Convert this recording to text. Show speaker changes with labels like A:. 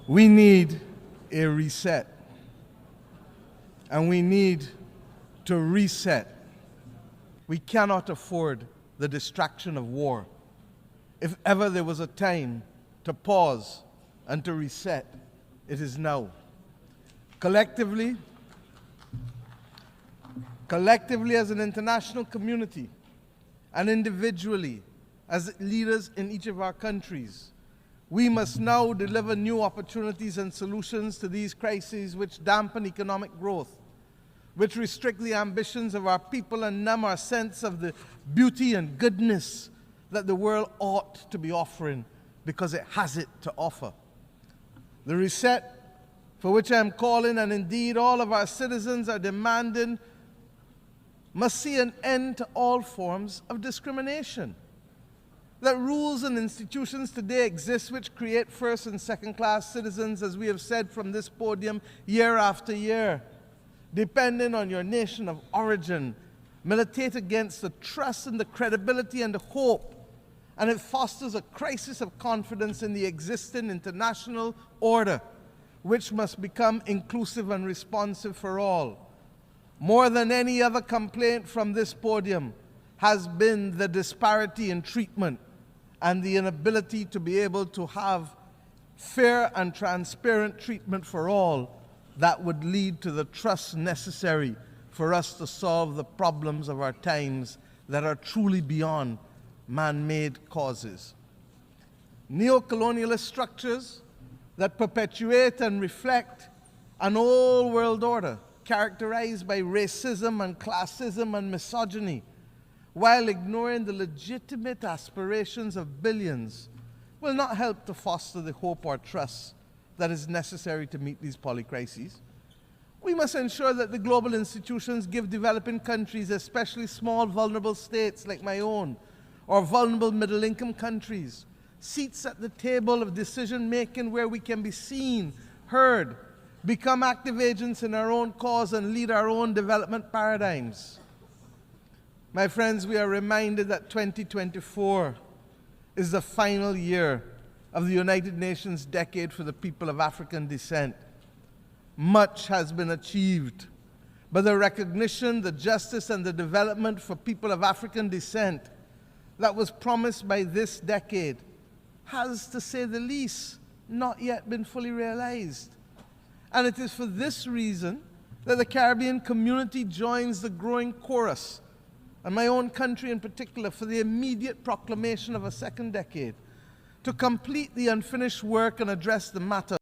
A: We need a reset, and we need to reset. We cannot afford the distraction of war. If ever there was a time to pause and to reset, it is now. Collectively as an international community, and individually as leaders in each of our countries, we must now deliver new opportunities and solutions to these crises which dampen economic growth, which restrict the ambitions of our people and numb our sense of the beauty and goodness that the world ought to be offering because it has it to offer. The reset for which I am calling, and indeed all of our citizens are demanding, must see an end to all forms of discrimination. That rules and institutions today exist which create first and second class citizens, as we have said from this podium year after year, depending on your nation of origin, militate against the trust and the credibility and the hope, and it fosters a crisis of confidence in the existing international order, which must become inclusive and responsive for all. More than any other complaint from this podium has been the disparity in treatment and the inability to be able to have fair and transparent treatment for all that would lead to the trust necessary for us to solve the problems of our times that are truly beyond man-made causes. Neo-colonialist structures that perpetuate and reflect an old world order characterized by racism and classism and misogyny, while ignoring the legitimate aspirations of billions, will not help to foster the hope or trust that is necessary to meet these polycrises. We must ensure that the global institutions give developing countries, especially small vulnerable states like my own, or vulnerable middle-income countries, seats at the table of decision-making where we can be seen, heard, become active agents in our own cause and lead our own development paradigms. My friends, we are reminded that 2024 is the final year of the United Nations Decade for the People of African Descent. Much has been achieved, but the recognition, the justice, and the development for people of African descent that was promised by this decade has, to say the least, not yet been fully realized. And it is for this reason that the Caribbean community joins the growing chorus, and my own country in particular, for the immediate proclamation of a second decade to complete the unfinished work and address the matter